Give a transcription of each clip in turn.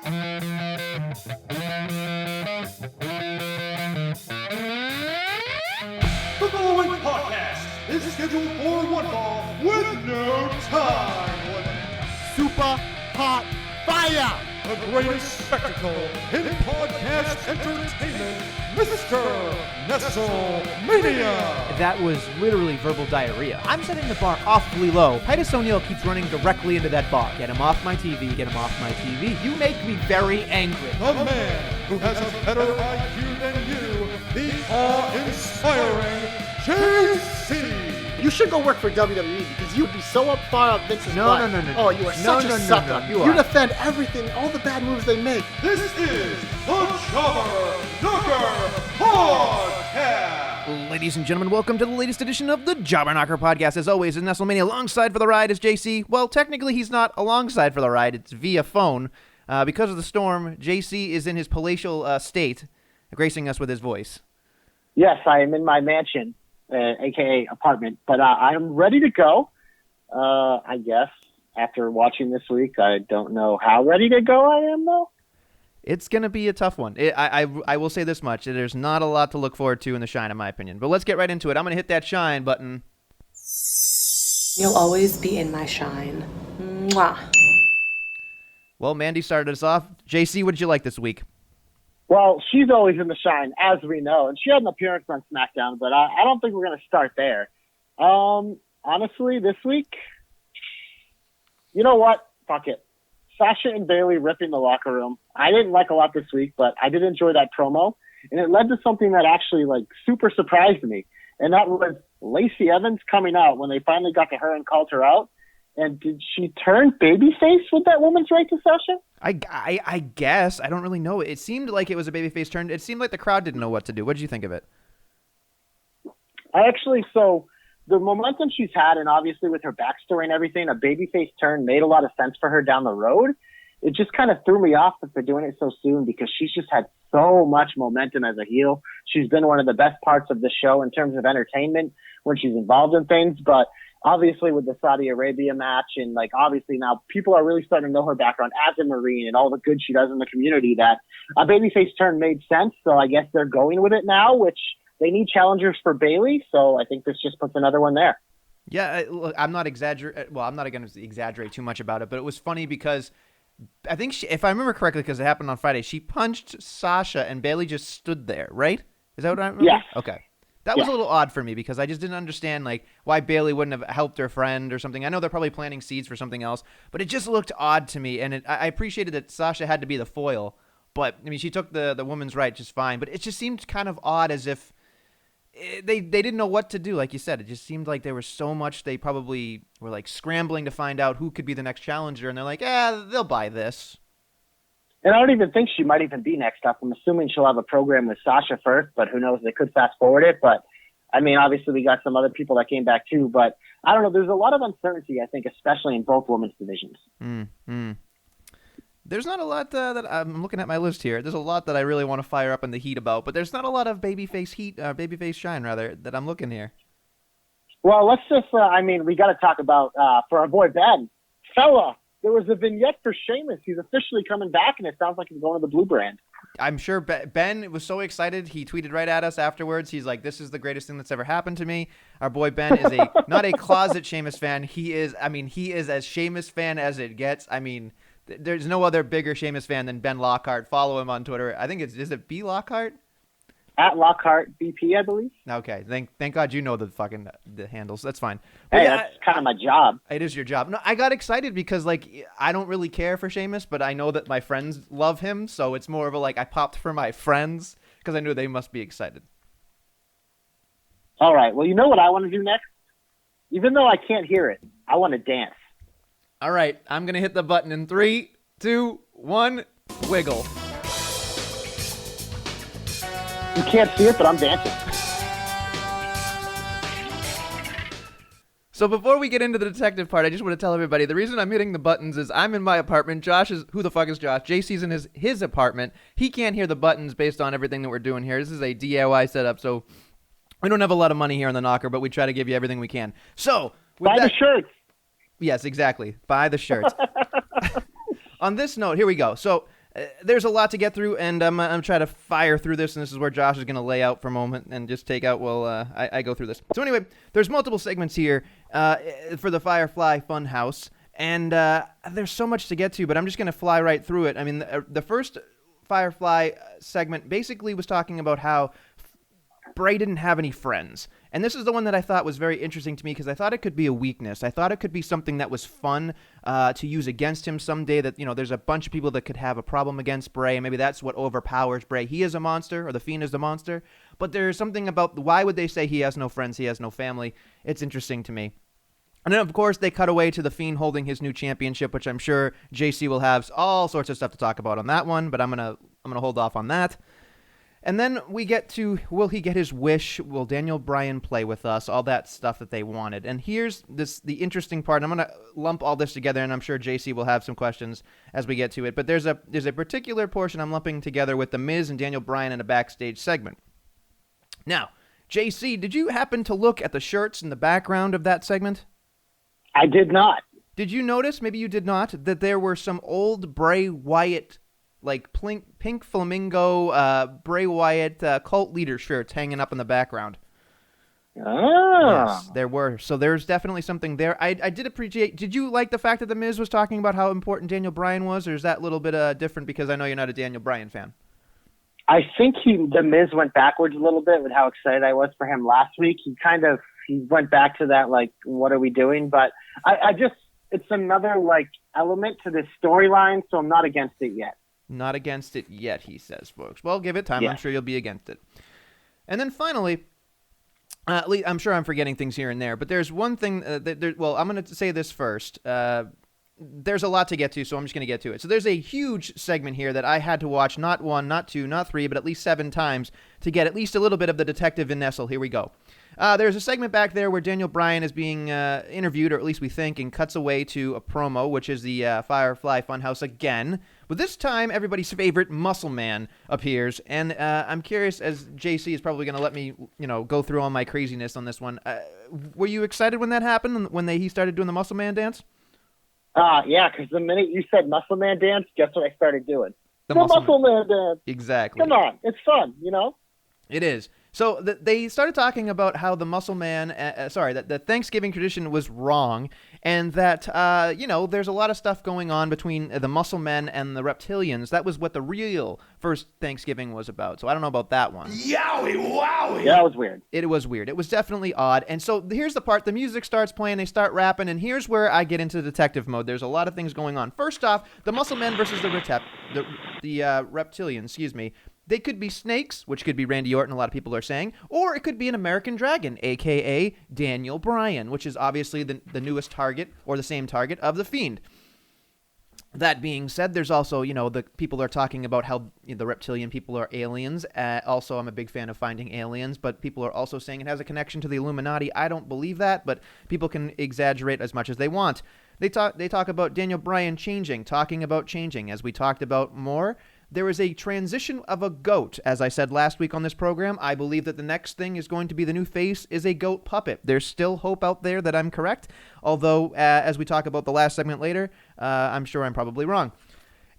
The following podcast is scheduled for one fall with no time limit. Super hot fire! The greatest spectacle in podcast entertainment, Mr. Nestlemania. That was literally verbal diarrhea. I'm setting the bar awfully low. Titus O'Neil keeps running directly into that bar. Get him off my TV, get him off my TV. You make me very angry. The man who has a better IQ than you, the awe-inspiring JC. You should go work for WWE because you'd be so up far up Vince's butt. No. Oh, you are such a sucker. You You defend everything, all the bad moves they make. This is the Jobber Knocker Podcast. Ladies and gentlemen, welcome to the latest edition of the Jobber Knocker Podcast. As always, in Nestlemania, alongside for the ride is JC. Well, technically, he's not alongside for the ride. It's via phone. Because of the storm, JC is in his palatial state, gracing us with his voice. Yes, I am in my mansion, a.k.a. apartment, but I am ready to go, I guess. After watching this week, I don't know how ready to go I am, though. It's going to be a tough one. I will say this much. There's not a lot to look forward to in the shine, in my opinion. But let's get right into it. I'm going to hit that shine button. You'll always be in my shine. Mwah. Well, Mandy started us off. JC, what did you like this week? Well, she's always in the shine, as we know, and she had an appearance on Smackdown, but I don't think we're going to start there. Honestly, this week, you know what? Fuck it. Sasha and Bayley ripping the locker room. I didn't like a lot this week, but I did enjoy that promo, and it led to something that actually, super surprised me, and that was Lacey Evans coming out when they finally got to her and called her out. And did she turn babyface with that woman's right to Sasha? I guess. I don't really know. It seemed like it was a babyface turn. It seemed like the crowd didn't know what to do. What did you think of it? So the momentum she's had, and obviously with her backstory and everything, a babyface turn made a lot of sense for her down the road. It just kind of threw me off that they're doing it so soon because she's just had so much momentum as a heel. She's been one of the best parts of the show in terms of entertainment when she's involved in things, but obviously with the Saudi Arabia match and obviously now people are really starting to know her background as a Marine and all the good she does in the community that a babyface turn made sense. So I guess they're going with it now, which they need challengers for Bayley. So I think this just puts another one there. Yeah, look, I'm not exaggerating. Well, I'm not going to exaggerate too much about it, but it was funny because I think if I remember correctly, because it happened on Friday, she punched Sasha and Bayley just stood there, right? Is that what I remember? Yes. Okay. That was a little odd for me because I just didn't understand why Bayley wouldn't have helped her friend or something. I know they're probably planting seeds for something else, but it just looked odd to me. And I appreciated that Sasha had to be the foil, but I mean she took the woman's right just fine. But it just seemed kind of odd, as if they didn't know what to do. Like you said, it just seemed like there was so much. They probably were scrambling to find out who could be the next challenger, and they're like, they'll buy this. And I don't even think she might even be next up. I'm assuming she'll have a program with Sasha first, but who knows? They could fast forward it. But, I mean, obviously we got some other people that came back too. But I don't know. There's a lot of uncertainty, I think, especially in both women's divisions. There's not a lot that I'm looking at my list here. There's a lot that I really want to fire up in the heat about, but there's not a lot of babyface heat, babyface shine, rather, that I'm looking here. Well, let's just, we got to talk about, for our boy Ben, fella. There was a vignette for Sheamus. He's officially coming back, and it sounds like he's going to the Blue Brand. I'm sure Ben was so excited. He tweeted right at us afterwards. He's like, this is the greatest thing that's ever happened to me. Our boy Ben is not a closet Sheamus fan. He is as Sheamus fan as it gets. I mean, there's no other bigger Sheamus fan than Ben Lockhart. Follow him on Twitter. I think is it B Lockhart? At Lockhart BP, I believe. Okay, thank God you know the handles. That's fine. Hey, that's kind of my job. It is your job. No, I got excited because I don't really care for Sheamus, but I know that my friends love him, so it's more of a I popped for my friends because I knew they must be excited. All right. Well, you know what I want to do next? Even though I can't hear it, I want to dance. All right, I'm gonna hit the button in 3, 2, 1, wiggle. You can't see it, but I'm dancing. So before we get into the detective part, I just want to tell everybody the reason I'm hitting the buttons is I'm in my apartment. Josh is, who the fuck is Josh? JC's in his apartment. He can't hear the buttons based on everything that we're doing here. This is a DIY setup, so we don't have a lot of money here on the Knocker, but we try to give you everything we can. So buy the shirts. Yes, exactly. Buy the shirts. On this note, here we go. So There's a lot to get through, and I'm trying to fire through this, and this is where Josh is going to lay out for a moment and just take out while I go through this. So anyway, there's multiple segments here for the Firefly Funhouse, and there's so much to get to, but I'm just going to fly right through it. I mean, the first Firefly segment basically was talking about how Bray didn't have any friends. And this is the one that I thought was very interesting to me because I thought it could be a weakness. I thought it could be something that was fun to use against him someday, that, there's a bunch of people that could have a problem against Bray, and maybe that's what overpowers Bray. He is a monster, or the Fiend is the monster, but there's something about why would they say he has no friends, he has no family? It's interesting to me. And then, of course, they cut away to the Fiend holding his new championship, which I'm sure JC will have all sorts of stuff to talk about on that one, but I'm gonna hold off on that. And then we get to, will he get his wish? Will Daniel Bryan play with us? All that stuff that they wanted. And here's the interesting part. I'm going to lump all this together, and I'm sure JC will have some questions as we get to it. But there's a particular portion I'm lumping together with The Miz and Daniel Bryan in a backstage segment. Now, JC, did you happen to look at the shirts in the background of that segment? I did not. Did you notice, maybe you did not, that there were some old Bray Wyatt, like pink flamingo Bray Wyatt cult leader shirts hanging up in the background? Oh. Yes, there were. So there's definitely something there. I did appreciate. Did you like the fact that The Miz was talking about how important Daniel Bryan was, or is that a little bit different because I know you're not a Daniel Bryan fan? I think The Miz went backwards a little bit with how excited I was for him last week. He went back to that, like, what are we doing? But I just, it's another, like, element to this storyline, so I'm not against it yet. Not against it yet, he says, folks. Well, give it time. Yeah. I'm sure you'll be against it. And then finally, I'm sure I'm forgetting things here and there, but there's one thing well, I'm going to say this first. There's a lot to get to, so I'm just going to get to it. So there's a huge segment here that I had to watch not one, not two, not three, but at least 7 times to get at least a little bit of the detective in Nestle. Here we go. There's a segment back there where Daniel Bryan is being interviewed, or at least we think, and cuts away to a promo, which is the Firefly Funhouse again. But this time, everybody's favorite Muscle Man appears, and I'm curious, as JC is probably going to let me, go through all my craziness on this one. Were you excited when that happened, when he started doing the Muscle Man dance? Yeah, because the minute you said Muscle Man dance, guess what I started doing? The Muscle Man dance. Exactly. Come on, it's fun, It is. So they started talking about how the Muscle Man, that the Thanksgiving tradition was wrong, and that, there's a lot of stuff going on between the Muscle Men and the Reptilians. That was what the real first Thanksgiving was about. So I don't know about that one. Yowie wowie! Yeah, that was weird. It was weird. It was definitely odd. And so here's the part. The music starts playing. They start rapping. And here's where I get into detective mode. There's a lot of things going on. First off, the Muscle Men versus the Reptilians, excuse me. They could be snakes, which could be Randy Orton, a lot of people are saying, or it could be an American Dragon, a.k.a. Daniel Bryan, which is obviously the newest target, or the same target, of The Fiend. That being said, there's also, the people are talking about how the reptilian people are aliens. Also, I'm a big fan of finding aliens, but people are also saying it has a connection to the Illuminati. I don't believe that, but people can exaggerate as much as they want. They talk about Daniel Bryan talking about changing. As we talked about more, there is a transition of a goat. As I said last week on this program, I believe that the next thing is going to be the new face is a goat puppet. There's still hope out there that I'm correct, although as we talk about the last segment later, I'm sure I'm probably wrong.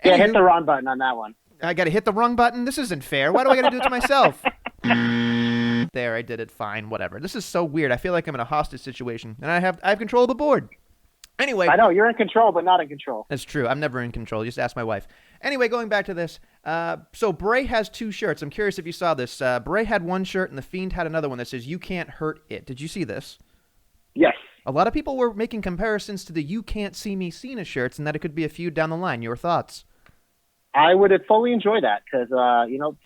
Yeah, hit the wrong button on that one. I got to hit the wrong button? This isn't fair. Why do I got to do it to myself? There, I did it. Fine, whatever. This is so weird. I feel like I'm in a hostage situation, and I have control of the board. Anyway. I know, you're in control, but not in control. That's true. I'm never in control. Just ask my wife. Anyway, going back to this. So Bray has 2 shirts. I'm curious if you saw this. Bray had one shirt, and The Fiend had another one that says, "You can't hurt it." Did you see this? Yes. A lot of people were making comparisons to the "You Can't See Me" Cena shirts, and that it could be a feud down the line. Your thoughts? I would fully enjoy that because,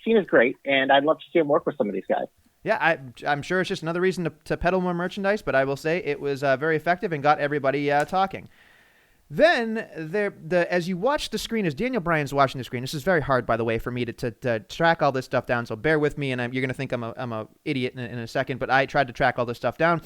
Cena's great, and I'd love to see him work with some of these guys. Yeah, I'm sure it's just another reason to peddle more merchandise, but I will say it was very effective and got everybody talking. Then, as you watch the screen, as Daniel Bryan's watching the screen, this is very hard, by the way, for me to track all this stuff down, so bear with me, and you're going to think I'm a idiot in a second, but I tried to track all this stuff down.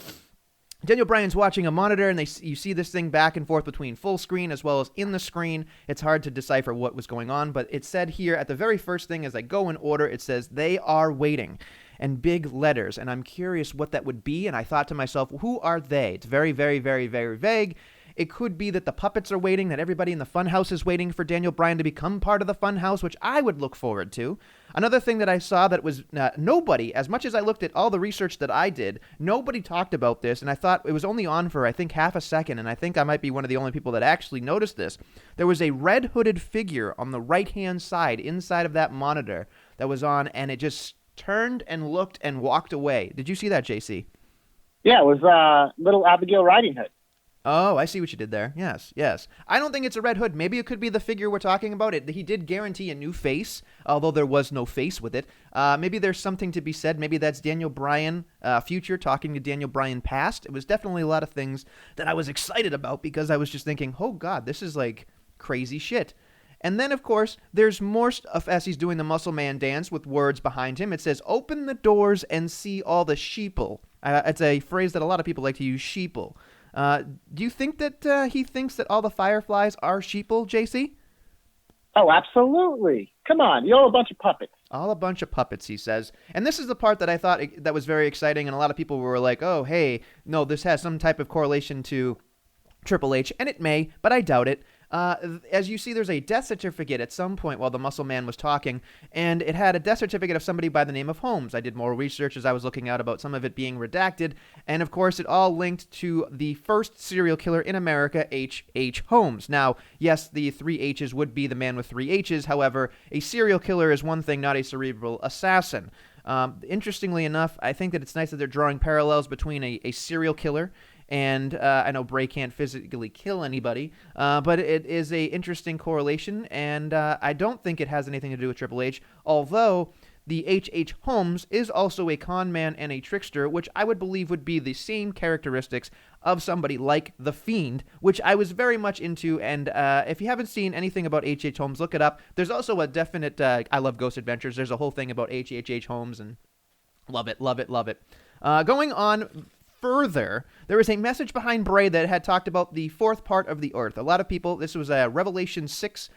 Daniel Bryan's watching a monitor, and you see this thing back and forth between full screen as well as in the screen. It's hard to decipher what was going on, but it said here at the very first thing, as I go in order, it says, "They are waiting," and big letters, and I'm curious what that would be, and I thought to myself, who are they? It's very, very, very, very vague. It could be that the puppets are waiting, that everybody in the funhouse is waiting for Daniel Bryan to become part of the funhouse, which I would look forward to. Another thing that I saw that was nobody, as much as I looked at all the research that I did, nobody talked about this, and I thought it was only on for, I think, half a second, and I think I might be one of the only people that actually noticed this. There was a red hooded figure on the right-hand side, inside of that monitor, that was on, and it just turned and looked and walked away. Did you see that, JC? Yeah, it was little Abigail Riding Hood. Oh, I see what you did there. Yes, yes. I don't think it's a Red Hood. Maybe it could be the figure we're talking about. He did guarantee a new face, although there was no face with it. Maybe there's something to be said. Maybe that's Daniel Bryan future talking to Daniel Bryan past. It was definitely a lot of things that I was excited about because I was just thinking, oh, God, this is like crazy shit. And then, of course, there's more stuff as he's doing the Muscle Man dance with words behind him. It says, open the doors and see all the sheeple. It's a phrase that a lot of people like to use, sheeple. Do you think that he thinks that all the Fireflies are sheeple, JC? Oh, absolutely. Come on, you're all a bunch of puppets. All a bunch of puppets, he says. And this is the part that I thought that was very exciting, and a lot of people were like, oh, hey, no, this has some type of correlation to Triple H, and it may, but I doubt it. As you see, there's a death certificate at some point while the Muscle Man was talking, and it had a death certificate of somebody by the name of Holmes. I did more research as I was looking out about some of it being redacted, and of course it all linked to the first serial killer in America, H.H. Holmes. Now, yes, the 3 H's would be the man with 3 H's, however, a serial killer is one thing, not a cerebral assassin. Interestingly enough, I think that it's nice that they're drawing parallels between a serial killer and I know Bray can't physically kill anybody, but it is a interesting correlation, and I don't think it has anything to do with Triple H, although the H.H. Holmes is also a con man and a trickster, which I would believe would be the same characteristics of somebody like The Fiend, which I was very much into, and if you haven't seen anything about H.H. Holmes, look it up. There's also a definite, I love Ghost Adventures, there's a whole thing about H.H. Holmes, and love it, love it, love it. Going on further, there was a message behind Bray that had talked about the fourth part of the earth. A lot of people, this was Revelation 6,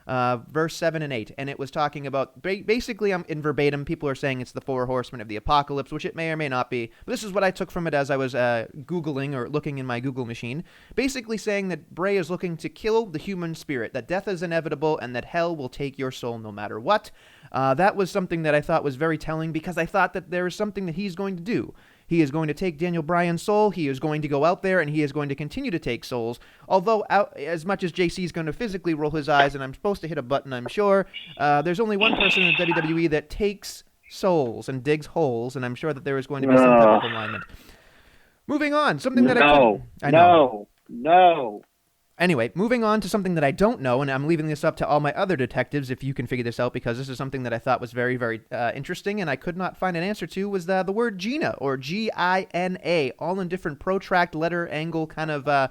verse 7 and 8, and it was talking about, basically, I'm in verbatim, people are saying it's the 4 horsemen of the apocalypse, which it may or may not be, but this is what I took from it as I was Googling or looking in my Google machine, basically saying that Bray is looking to kill the human spirit, that death is inevitable, and that hell will take your soul no matter what. That was something that I thought was very telling, because I thought that there is something that he's going to do. He is going to take Daniel Bryan's soul. He is going to go out there, and he is going to continue to take souls. Although, as much as JC is going to physically roll his eyes, and I'm supposed to hit a button, I'm sure, there's only one person in the WWE that takes souls and digs holes, and I'm sure that there is going to be some type of alignment. Moving on, something that I know. No. Anyway, moving on to something that I don't know, and I'm leaving this up to all my other detectives if you can figure this out, because this is something that I thought was very, very interesting, and I could not find an answer to, was the word Gina, or G-I-N-A, all in different protract letter angle kind of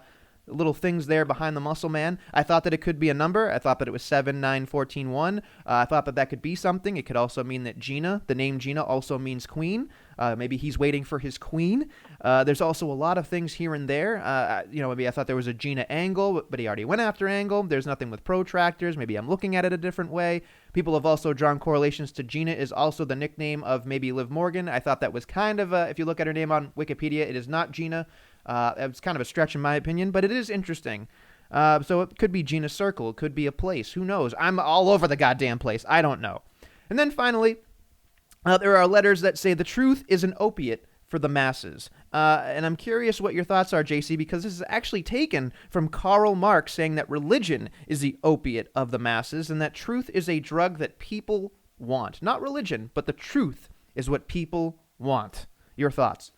little things there behind the Muscle Man. I thought that it could be a number. I thought that it was 7, 9, 14, 1. I thought that that could be something. It could also mean that Gina, the name Gina, also means queen. Maybe he's waiting for his queen. There's also a lot of things here and there. Maybe I thought there was a Gina Angle, but he already went after Angle. There's nothing with protractors. Maybe I'm looking at it a different way. People have also drawn correlations to Gina is also the nickname of maybe Liv Morgan. I thought that was kind of if you look at her name on Wikipedia, it is not Gina. It's kind of a stretch in my opinion, but it is interesting. So it could be Gina Circle. It could be a place. Who knows? I'm all over the goddamn place. I don't know. And then finally, there are letters that say the truth is an opiate for the masses. And I'm curious what your thoughts are, JC, because this is actually taken from Karl Marx saying that religion is the opiate of the masses and that truth is a drug that people want. Not religion, but the truth is what people want. Your thoughts?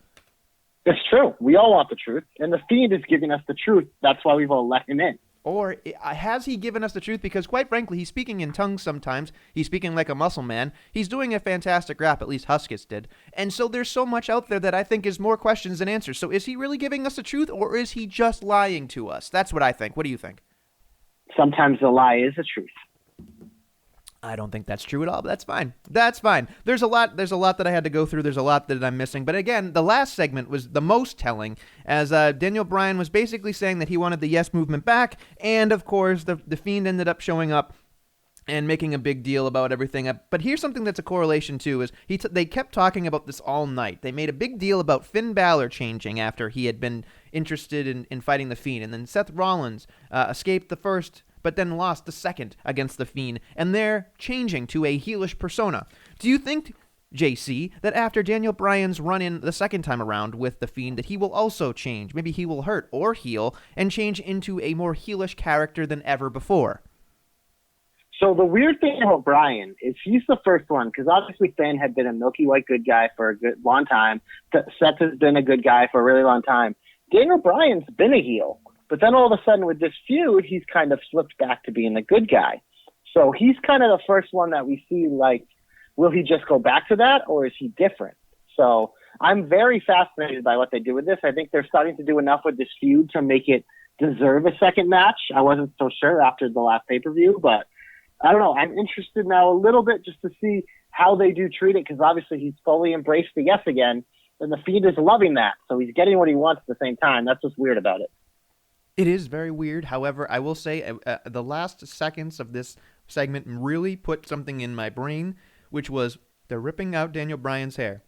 It's true. We all want the truth, and the Fiend is giving us the truth. That's why we've all let him in. Or has he given us the truth? Because quite frankly, he's speaking in tongues sometimes. He's speaking like a muscle man. He's doing a fantastic rap, at least Huskis did. And so there's so much out there that I think is more questions than answers. So is he really giving us the truth, or is he just lying to us? That's what I think. What do you think? Sometimes the lie is the truth. I don't think that's true at all, but that's fine. That's fine. There's a lot that I had to go through. There's a lot that I'm missing. But again, the last segment was the most telling, as Daniel Bryan was basically saying that he wanted the Yes Movement back, and of course, the Fiend ended up showing up and making a big deal about everything. But here's something that's a correlation too: is they kept talking about this all night. They made a big deal about Finn Balor changing after he had been interested in fighting the Fiend, and then Seth Rollins escaped the first, but then lost the second against the Fiend, and they're changing to a heelish persona. Do you think, JC, that after Daniel Bryan's run-in the second time around with the Fiend, that he will also change? Maybe he will hurt or heal and change into a more heelish character than ever before. So the weird thing about Bryan is he's the first one, because obviously Finn had been a milky white good guy for a good long time. Seth has been a good guy for a really long time. Daniel Bryan's been a heel, but then all of a sudden with this feud, he's kind of slipped back to being a good guy. So he's kind of the first one that we see, like, will he just go back to that, or is he different? So I'm very fascinated by what they do with this. I think they're starting to do enough with this feud to make it deserve a second match. I wasn't so sure after the last pay-per-view, but I don't know. I'm interested now a little bit just to see how they do treat it, because obviously he's fully embraced the yes again, and the Fiend is loving that. So he's getting what he wants at the same time. That's what's weird about it. It is very weird. However, I will say the last seconds of this segment really put something in my brain, which was they're ripping out Daniel Bryan's hair.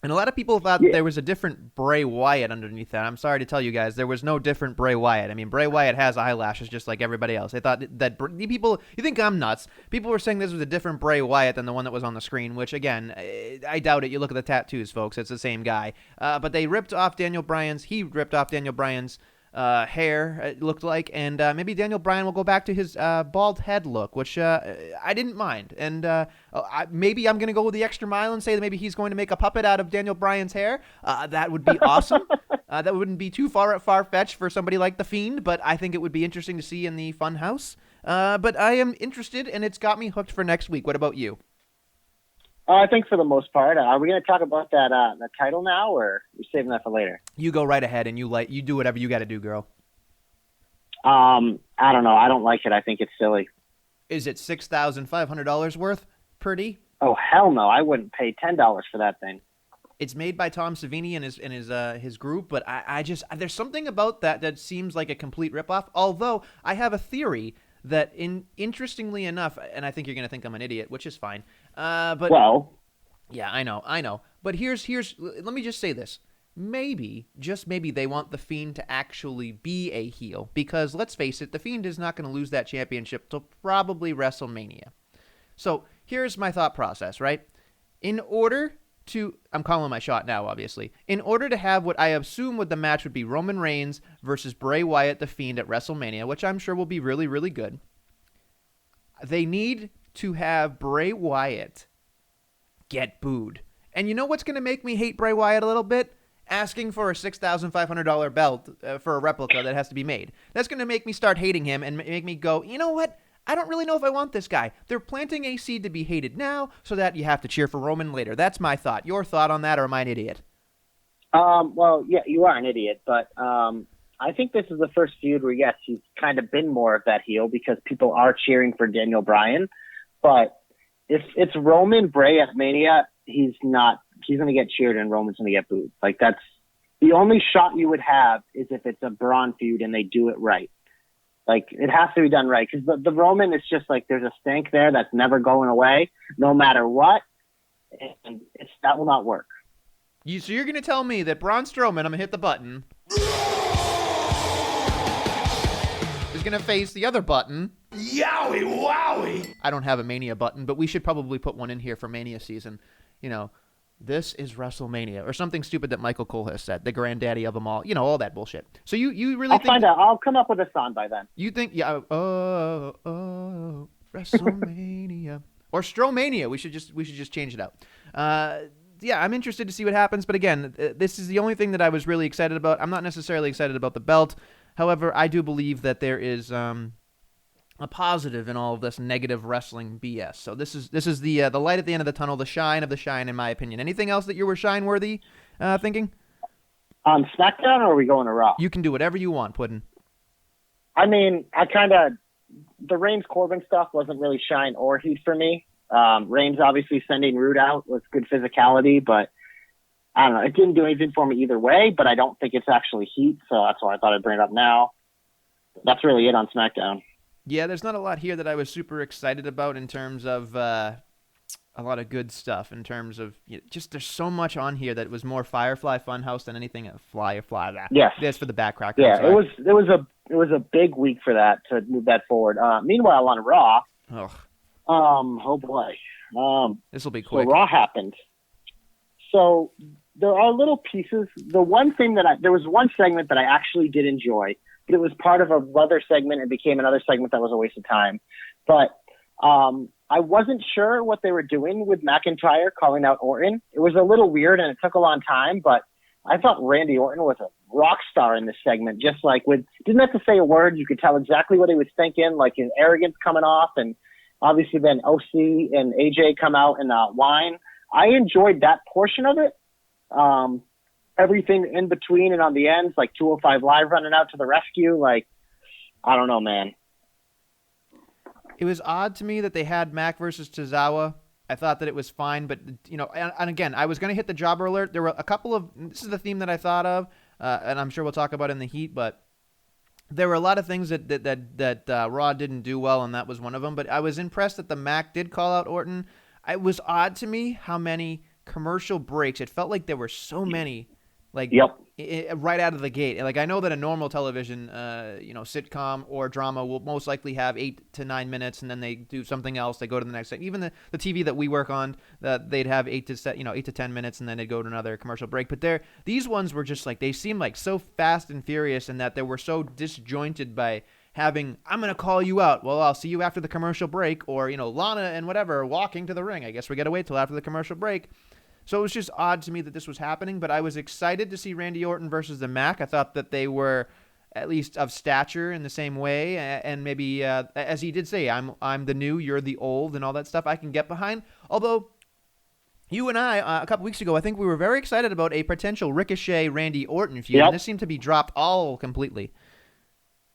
And a lot of people thought that there was a different Bray Wyatt underneath that. I'm sorry to tell you guys, there was no different Bray Wyatt. I mean, Bray Wyatt has eyelashes just like everybody else. They thought that people, you think I'm nuts. People were saying this was a different Bray Wyatt than the one that was on the screen, which, again, I doubt it. You look at the tattoos, folks. It's the same guy. But he ripped off Daniel Bryan's hair, it looked like, and maybe Daniel Bryan will go back to his bald head look, which I didn't mind. And maybe I'm going to go the extra mile and say that maybe he's going to make a puppet out of Daniel Bryan's hair. That would be awesome. That wouldn't be too far-fetched for somebody like The Fiend, but I think it would be interesting to see in the Funhouse. But I am interested, and it's got me hooked for next week. What about you? I think for the most part. Are we going to talk about that title now, or are we saving that for later? You go right ahead, and you do whatever you got to do, girl. I don't know. I don't like it. I think it's silly. Is it $6,500 worth? Pretty? Oh, hell no. I wouldn't pay $10 for that thing. It's made by Tom Savini and his group, but I just there's something about that seems like a complete ripoff. Although I have a theory that, interestingly enough, and I think you're going to think I'm an idiot, which is fine. But well, yeah, I know. But here's let me just say this. Maybe, just maybe, they want The Fiend to actually be a heel, because let's face it, The Fiend is not going to lose that championship till probably WrestleMania. So here's my thought process, right? I'm calling my shot now, obviously. In order to have what I assume the match would be Roman Reigns versus Bray Wyatt, The Fiend, at WrestleMania, which I'm sure will be really, really good, they need to have Bray Wyatt get booed. And you know what's going to make me hate Bray Wyatt a little bit? Asking for a $6,500 belt for a replica that has to be made. That's going to make me start hating him and make me go, you know what? I don't really know if I want this guy. They're planting a seed to be hated now so that you have to cheer for Roman later. That's my thought. Your thought on that, or am I an idiot? Well, yeah, you are an idiot, but I think this is the first feud where, yes, he's kind of been more of that heel because people are cheering for Daniel Bryan. But if it's Roman Bray at Mania, he's going to get cheered and Roman's going to get booed. Like, that's the only shot you would have is if it's a Braun feud and they do it right. Like, it has to be done right, because the Roman is just like, there's a stank there that's never going away, no matter what, and that will not work. So you're going to tell me that Braun Strowman, I'm going to hit the button, is going to face the other button. Yowie wowie! I don't have a Mania button, but we should probably put one in here for Mania season. You know, this is WrestleMania, or something stupid that Michael Cole has said, the granddaddy of them all, you know, all that bullshit. So you really I'll think... find out. I'll come up with a song by then. You think, yeah, WrestleMania. Or Strowmania. We should just change it out. Yeah, I'm interested to see what happens, but again, this is the only thing that I was really excited about. I'm not necessarily excited about the belt. However, I do believe that there is a positive in all of this negative wrestling BS. So this is the light at the end of the tunnel, the shine of the shine, in my opinion. Anything else that you were shine-worthy thinking? On SmackDown, or are we going to Raw? You can do whatever you want, Puddin'. I mean, the Reigns Corbin stuff wasn't really shine or heat for me. Reigns obviously sending Rude out was good physicality, but I don't know. It didn't do anything for me either way, but I don't think it's actually heat, so that's why I thought I'd bring it up now. That's really it on SmackDown. Yeah, there's not a lot here that I was super excited about in terms of a lot of good stuff. In terms of just there's so much on here that was more Firefly Funhouse than anything Firefly. Yes. That's for the backcracker. Yeah, it was a big week for that to move that forward. Meanwhile, on Raw, Ugh, oh boy, this will be so quick. Raw happened. So there are little pieces. The one thing there was one segment that I actually did enjoy, but it was part of another segment and became another segment that was a waste of time. But I wasn't sure what they were doing with McIntyre calling out Orton. It was a little weird and it took a long time, but I thought Randy Orton was a rock star in this segment. Just like didn't have to say a word. You could tell exactly what he was thinking, like his arrogance coming off, and obviously then OC and AJ come out and whine. I enjoyed that portion of it. Everything in between and on the ends, like 205 Live running out to the rescue. Like, I don't know, man. It was odd to me that they had Mac versus Tozawa. I thought that it was fine, but, and again, I was going to hit the jobber alert. There were a couple of, this is the theme that I thought of, and I'm sure we'll talk about in the heat, but there were a lot of things that Raw didn't do well, and that was one of them. But I was impressed that the Mac did call out Orton. It was odd to me how many commercial breaks. It felt like there were so many, right out of the gate. Like, I know that a normal television, sitcom or drama will most likely have 8 to 9 minutes, and then they do something else. They go to the next thing. Even the TV that we work on, they'd have 8 to 10 minutes, and then they'd go to another commercial break. But these ones were just like, they seemed like so fast and furious, and that they were so disjointed by having, I'm going to call you out. Well, I'll see you after the commercial break, or, Lana and whatever walking to the ring. I guess we got to wait till after the commercial break. So it was just odd to me that this was happening, but I was excited to see Randy Orton versus the Mac. I thought that they were at least of stature in the same way, and maybe, as he did say, I'm the new, you're the old, and all that stuff I can get behind. Although, you and I, a couple weeks ago, I think we were very excited about a potential Ricochet Randy Orton feud, and this seemed to be dropped all completely.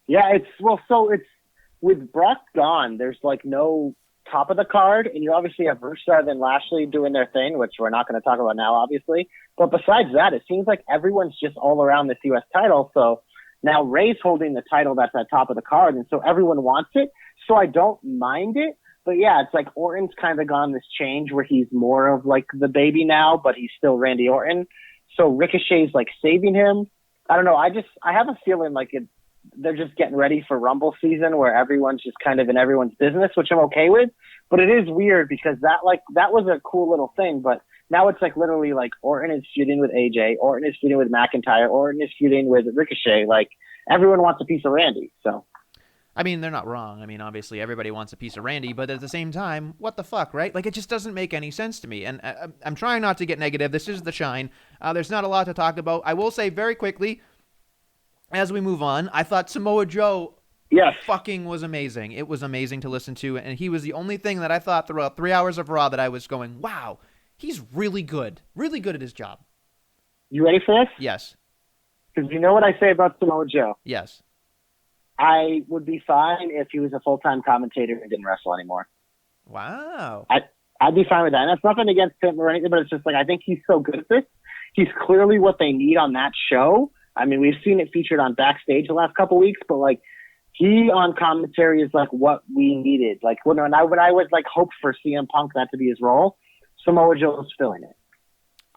Yeah, it's with Brock gone, there's like no top of the card, and you obviously have Rusev and Lashley doing their thing, which we're not going to talk about now, obviously. But besides that, it seems like everyone's just all around this U.S. title. So now Ray's holding the title that's at top of the card, and so everyone wants it. So I don't mind it. But yeah, it's like Orton's kind of gone this change where he's more of like the baby now, but he's still Randy Orton. So Ricochet's like saving him. I don't know. I have a feeling like they're just getting ready for Rumble season where everyone's just kind of in everyone's business, which I'm okay with. But it is weird because that was a cool little thing. But now it's like literally like Orton is feuding with AJ, Orton is feuding with McIntyre, Orton is feuding with Ricochet. Like everyone wants a piece of Randy. So, I mean, they're not wrong. I mean, obviously everybody wants a piece of Randy, but at the same time, what the fuck, right? Like, it just doesn't make any sense to me. And I'm trying not to get negative. This is the Shine. There's not a lot to talk about. I will say very quickly, as we move on, I thought Samoa Joe fucking was amazing. It was amazing to listen to, and he was the only thing that I thought throughout 3 hours of Raw that I was going, wow, he's really good at his job. You ready for this? Yes. Because you know what I say about Samoa Joe? Yes. I would be fine if he was a full-time commentator and didn't wrestle anymore. Wow. I'd be fine with that. And that's nothing against him or anything, but it's just like I think he's so good at this. He's clearly what they need on that show. I mean, we've seen it featured on Backstage the last couple of weeks, but like he on commentary is like what we needed. Like when I would like hope for CM Punk that to be his role, Samoa Joe was filling it.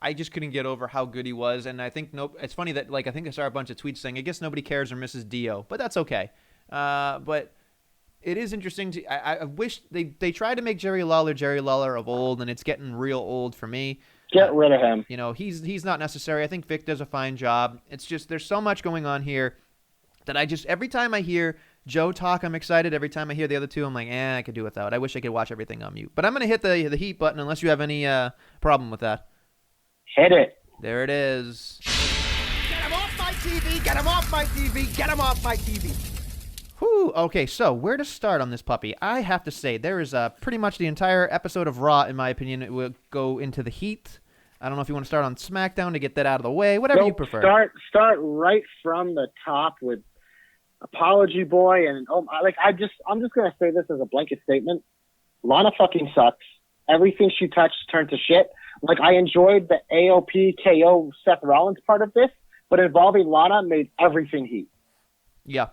I just couldn't get over how good he was, and I think it's funny that like I think I saw a bunch of tweets saying I guess nobody cares or misses Dio, but that's okay. But it is interesting to I wish they tried to make Jerry Lawler of old, and it's getting real old for me. Get rid of him. He's not necessary. I think Vic does a fine job. It's just there's so much going on here that every time I hear Joe talk, I'm excited. Every time I hear the other two, I'm like, I could do without. I wish I could watch everything on mute. But I'm gonna hit the heat button unless you have any problem with that. Hit it. There it is. Get him off my TV! Get him off my TV! Get him off my TV! Whew. Okay, so where to start on this puppy? I have to say, there is pretty much the entire episode of Raw, in my opinion, it will go into the heat. I don't know if you want to start on SmackDown to get that out of the way, whatever you prefer. Start right from the top with Apology Boy, and I'm just gonna say this as a blanket statement. Lana fucking sucks. Everything she touched turned to shit. Like, I enjoyed the AOP KO Seth Rollins part of this, but involving Lana made everything heat. Yeah.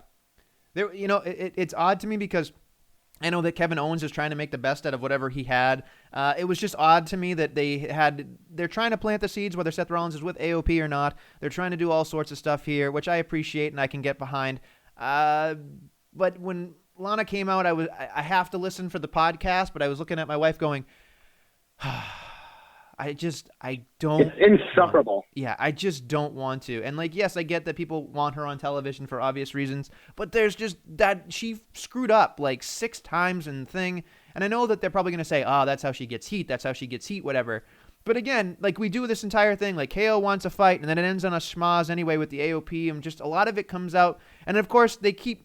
There, it's odd to me because I know that Kevin Owens is trying to make the best out of whatever he had. It was just odd to me that they're trying to plant the seeds, whether Seth Rollins is with AOP or not. They're trying to do all sorts of stuff here, which I appreciate and I can get behind. But when Lana came out, I have to listen for the podcast, but I was looking at my wife going, I don't. It's insufferable. I just don't want to. And yes, I get that people want her on television for obvious reasons, but there's just that she screwed up 6 times in the thing. And I know that they're probably going to say, oh, that's how she gets heat. That's how she gets heat, whatever. But again, we do this entire thing, KO wants a fight, and then it ends on a schmoz anyway with the AOP, and just a lot of it comes out. And of course,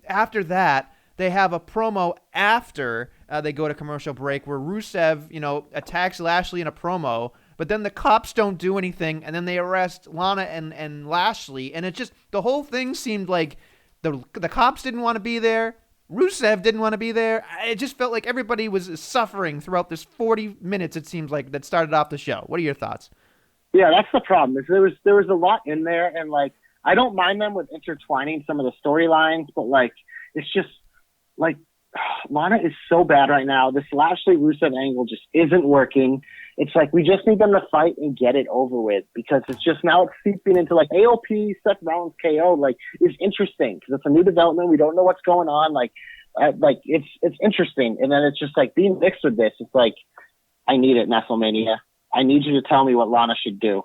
after that, they have a promo after they go to commercial break where Rusev, attacks Lashley in a promo, but then the cops don't do anything, and then they arrest Lana and Lashley, and it just, the whole thing seemed like the cops didn't want to be there, Rusev didn't want to be there. It just felt like everybody was suffering throughout this 40 minutes, it seems like, that started off the show. What are your thoughts? Yeah, that's the problem. Is there was a lot in there, and I don't mind them with intertwining some of the storylines, but it's just Lana is so bad right now. This Lashley Rusev angle just isn't working. It's we just need them to fight and get it over with, because it's just now it's seeping into AOP, Seth Rollins KO, is interesting because it's a new development. We don't know what's going on. It's interesting. And then it's just being mixed with this. It's I need it, WrestleMania. I need you to tell me what Lana should do.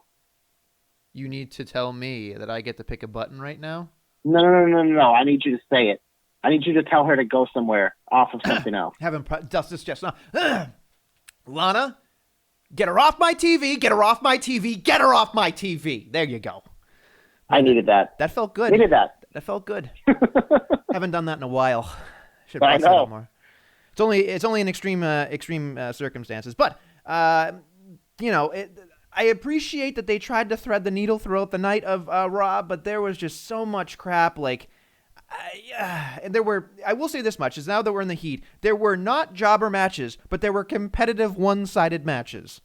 You need to tell me that I get to pick a button right now? No. I need you to say it. I need you to tell her to go somewhere off of something else. Dust this just now. Lana, get her off my TV, get her off my TV, get her off my TV. There you go. I needed that. That felt good. Needed that. That felt good. Haven't done that in a while. Should I press that know. out more. It's only in extreme circumstances. But, I appreciate that they tried to thread the needle throughout the night of Raw, but there was just so much crap, and I will say this much, is now that we're in the heat, there were not jobber matches, but there were competitive one-sided matches.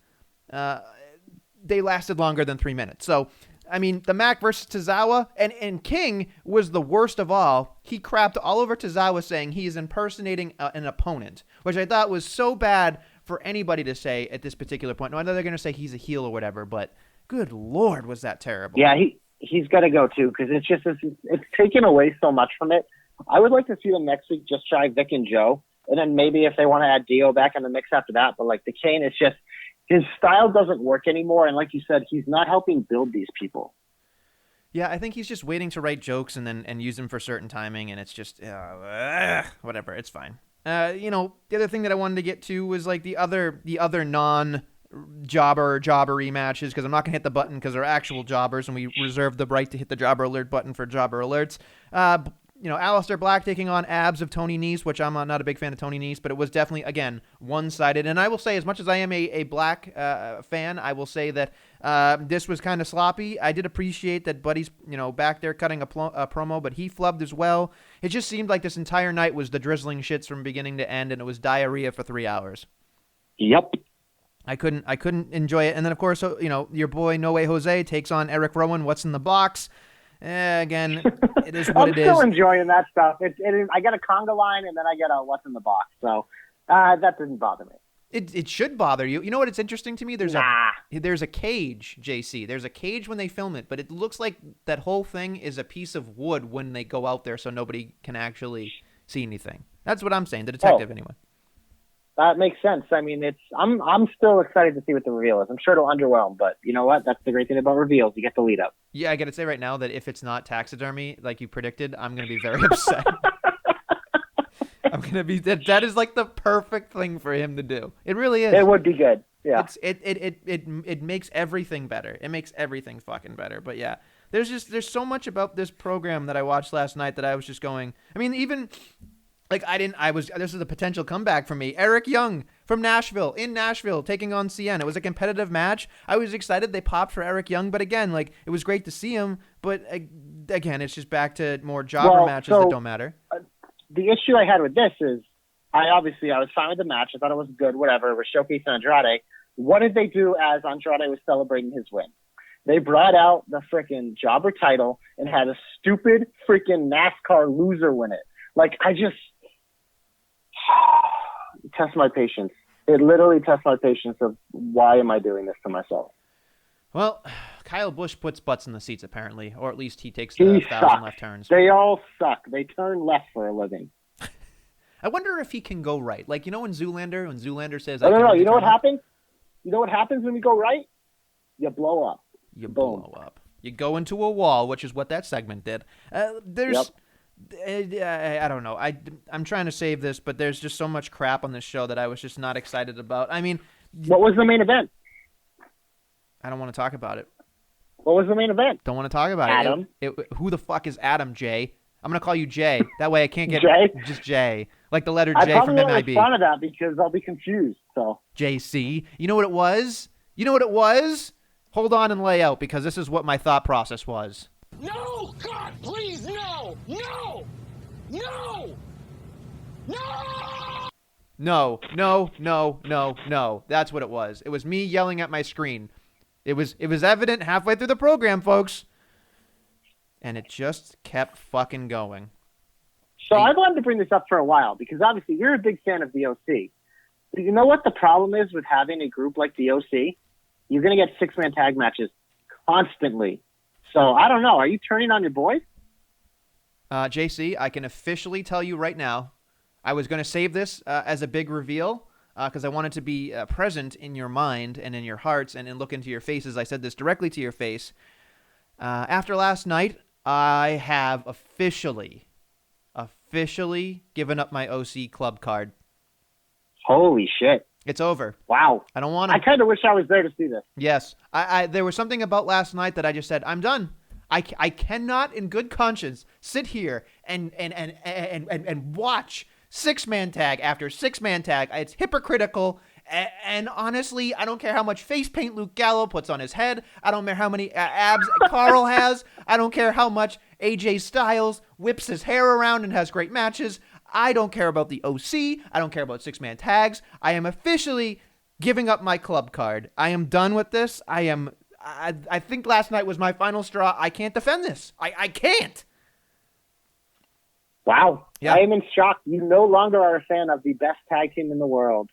They lasted longer than 3 minutes. So, the Mac versus Tozawa, and King was the worst of all. He crapped all over Tozawa saying he is impersonating an opponent, which I thought was so bad for anybody to say at this particular point. No, I know they're going to say he's a heel or whatever, but good Lord, was that terrible. Yeah, he's got to go too, because it's taken away so much from it. I would like to see them next week just try Vic and Joe, and then maybe if they want to add Dio back in the mix after that. But the Kane, it's just his style doesn't work anymore, and like you said, he's not helping build these people. Yeah, I think he's just waiting to write jokes and use them for certain timing, and it's just whatever. It's fine. The other thing that I wanted to get to was the other jobbery matches, because I'm not going to hit the button because they're actual jobbers, and we reserve the right to hit the jobber alert button for jobber alerts. Aleister Black taking on Abs of Tony Nese, which I'm not a big fan of Tony Nese, but it was definitely, again, one-sided. And I will say, as much as I am a Black fan, I will say that this was kind of sloppy. I did appreciate that Buddy's, back there cutting a promo, but he flubbed as well. It just seemed like this entire night was the drizzling shits from beginning to end, and it was diarrhea for 3 hours. Yep. I couldn't enjoy it. And then, of course, your boy No Way Jose takes on Eric Rowan. What's in the box? Again, it is what it is. I'm still enjoying that stuff. I got a conga line, and then I get a what's in the box. So that didn't bother me. It should bother you. You know what? It's interesting to me. There's a cage, JC. There's a cage when they film it, but it looks like that whole thing is a piece of wood when they go out there, so nobody can actually see anything. That's what I'm saying. The detective, anyway. That makes sense. I'm still excited to see what the reveal is. I'm sure it'll underwhelm, but you know what? That's the great thing about reveals. You get the lead up. Yeah, I got to say right now that if it's not taxidermy, like you predicted, I'm going to be very upset. I'm going to be that is the perfect thing for him to do. It really is. It would be good. Yeah. It makes everything better. It makes everything fucking better. But yeah, there's so much about this program that I watched last night that I was just going. Even. This is a potential comeback for me. Eric Young from Nashville, taking on CN. It was a competitive match. I was excited they popped for Eric Young, but again, it was great to see him. But again, it's just back to more jobber matches that don't matter. The issue I had with this is, I was fine with the match. I thought it was good, whatever. We're showcasing Andrade. What did they do as Andrade was celebrating his win? They brought out the freaking jobber title and had a stupid freaking NASCAR loser win it. Like, I just test my patience. It literally tests my patience of why am I doing this to myself? Well, Kyle Busch puts butts in the seats, apparently, or at least he takes He the 1,000 sucks. left turns. They all suck. They turn left for a living. I wonder if he can go right. Like, when Zoolander says, No. only You know turn what left? happens? You know what happens when we go right? You blow up. You Boom. blow up. You go into a wall, which is what that segment did. There's... I don't know. I'm trying to save this, but there's just so much crap on this show that I was just not excited about. I mean... What was the main event? I don't want to talk about it. What was the main event? Don't want to talk about Adam. it. Who the fuck is Adam, Jay? I'm going to call you Jay. That way I can't get... Jay? Just Jay. Like the letter I J probably from won't MIB. make fun of that because I'll be confused. So JC. You know what it was? Hold on and lay out, because this is what my thought process was. No! God, please, no! No! No! No! No. That's what it was. It was me yelling at my screen. It was evident halfway through the program, folks. And it just kept fucking going. So I wanted to bring this up for a while because obviously you're a big fan of the OC. But you know what the problem is with having a group like the OC? You're going to get 6-man tag matches constantly. So I don't know. Are you turning on your boys? JC, I can officially tell you right now, I was going to save this as a big reveal because I wanted to be present in your mind and in your hearts and look into your faces. I said this directly to your face. After last night, I have officially given up my OC club card. Holy shit. It's over. Wow. I don't want I to. kind of wish I was there to see this. Yes. There was something about last night that I just said, I'm done. I cannot in good conscience sit here and watch 6-man tag after 6-man tag. It's hypocritical. And honestly, I don't care how much face paint Luke Gallo puts on his head. I don't care how many abs Carl has. I don't care how much AJ Styles whips his hair around and has great matches. I don't care about the OC. I don't care about 6-man tags. I am officially giving up my club card. I am done with this. I think last night was my final straw. I can't defend this. I can't. Wow. Yeah. I am in shock. You no longer are a fan of the best tag team in the world.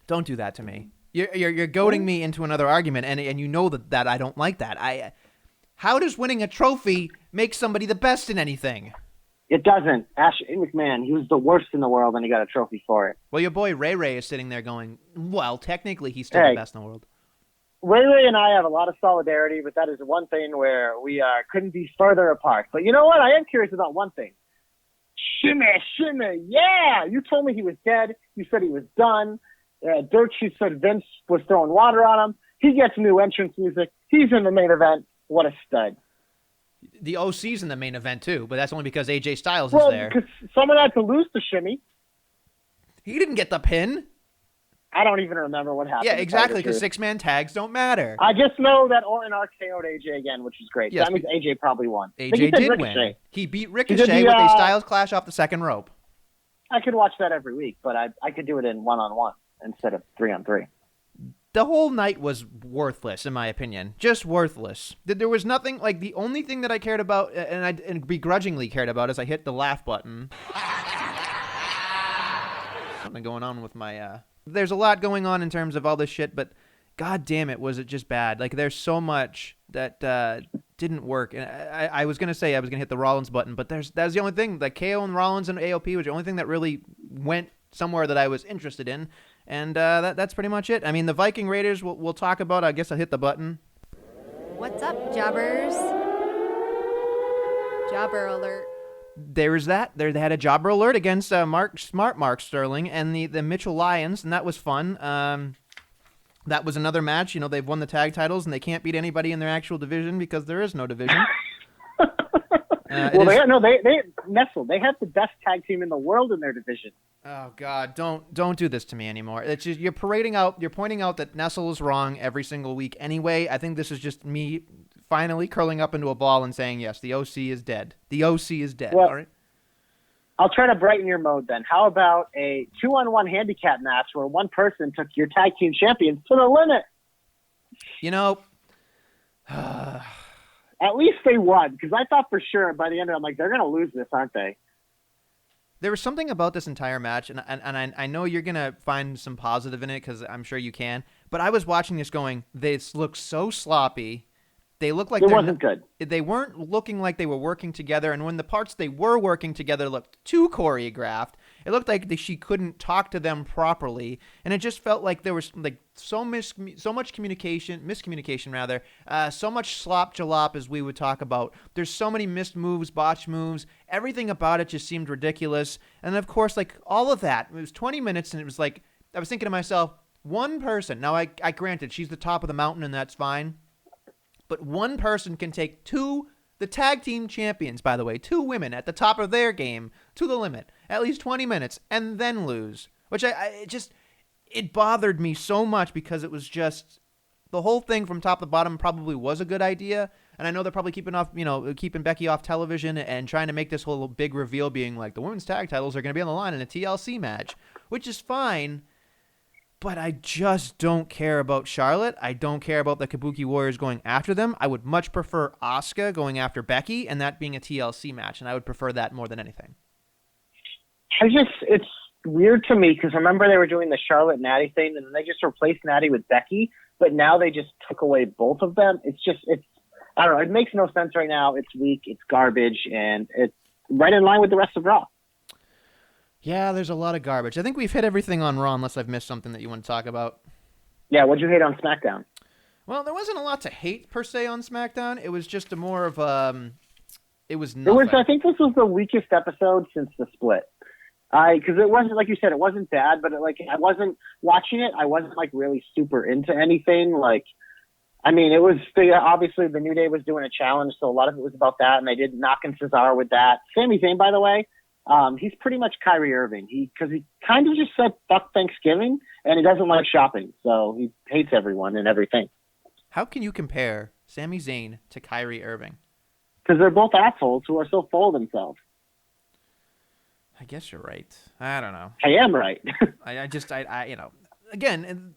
Don't do that to me. You're goading me into another argument, and you know that I don't like that. How does winning a trophy make somebody the best in anything? It doesn't. Ashley McMahon, he was the worst in the world, and he got a trophy for it. Well, your boy Ray Ray is sitting there going, well, technically he's still the best in the world. Ray Ray and I have a lot of solidarity, but that is one thing where we couldn't be further apart. But you know what? I am curious about one thing. Shimmy, yeah! You told me he was dead. You said he was done. Dirt Sheet said Vince was throwing water on him. He gets new entrance music. He's in the main event. What a stud. The OC's in the main event, too, but that's only because AJ Styles Well, is there. because someone had to lose to Shimmy. He didn't get the pin. I don't even remember what happened. Yeah, to exactly, tell you the because truth. 6-man tags don't matter. I just know that Orton RKO'd AJ again, which is great. Yes, That means AJ probably won. I think AJ he said did Ricochet. win. He beat did Ricochet the, with a Styles Clash off the second rope. I could watch that every week, but I could do it in 1-on-1 instead of 3-on-3. The whole night was worthless, in my opinion. Just worthless. There was nothing, like, the only thing that I cared about, and begrudgingly cared about, is I hit the laugh button. Something going on with my, There's a lot going on in terms of all this shit, but god damn it, was it just bad. Like, there's so much that didn't work. And I was going to say I was going to hit the Rollins button, but that was the only thing. Like, KO and Rollins and AOP was the only thing that really went somewhere that I was interested in. And that's pretty much it. I mean, the Viking Raiders we'll talk about. I guess I'll hit the button. What's up, jobbers? Jobber alert. There is that. They had a jobber alert against Mark Sterling and the Mitchell Lions, and that was fun. That was another match. You know, they've won the tag titles, and they can't beat anybody in their actual division because there is no division. Well, they Nestle. They have the best tag team in the world in their division. Oh God! Don't do this to me anymore. It's just you're pointing out that Nestle is wrong every single week. Anyway, I think this is just me finally curling up into a ball and saying, yes, the OC is dead. The OC is dead. Well, all right. I'll try to brighten your mode then. How about a 2-on-1 handicap match where one person took your tag team champions to the limit? You know. At least they won, because I thought for sure by the end of it, I'm like, they're going to lose this, aren't they? There was something about this entire match, and I know you're going to find some positive in it because I'm sure you can, but I was watching this going, this looks so sloppy. They look like it wasn't good. They weren't looking like they were working together, and when the parts they were working together looked too choreographed, it looked like she couldn't talk to them properly, and it just felt like there was like so much miscommunication rather, so much slop jalop as we would talk about. There's so many missed moves, botched moves. Everything about it just seemed ridiculous, and of course, like all of that. It was 20 minutes, and it was like I was thinking to myself, one person. Now, I granted she's the top of the mountain, and that's fine. But one person can take the tag team champions, by the way, 2 women at the top of their game to the limit, at least 20 minutes, and then lose. Which it bothered me so much because it was just, the whole thing from top to bottom probably was a good idea. And I know they're probably keeping Becky off television and trying to make this whole big reveal being like the women's tag titles are going to be on the line in a TLC match, which is fine. But I just don't care about Charlotte. I don't care about the Kabuki Warriors going after them. I would much prefer Asuka going after Becky and that being a TLC match, and I would prefer that more than anything. It's weird to me because remember they were doing the Charlotte Natty thing, and then they just replaced Natty with Becky, but now they just took away both of them. It's I don't know. It makes no sense right now. It's weak. It's garbage, and it's right in line with the rest of Raw. Yeah, there's a lot of garbage. I think we've hit everything on Raw unless I've missed something that you want to talk about. Yeah, what'd you hate on SmackDown? Well, there wasn't a lot to hate per se on SmackDown. It was just more of it was nothing. I think this was the weakest episode since the split. Because it wasn't, like you said, it wasn't bad, but I wasn't watching it. I wasn't like really super into anything. Like, I mean, it was obviously the New Day was doing a challenge, so a lot of it was about that, and they did knocking Cesaro with that. Sami Zayn, by the way. He's pretty much Kyrie Irving. Because he kind of just said fuck Thanksgiving, and he doesn't like shopping, so he hates everyone and everything. How can you compare Sami Zayn to Kyrie Irving? Because they're both assholes who are so full of themselves. I guess you're right. I don't know. I am right. Again,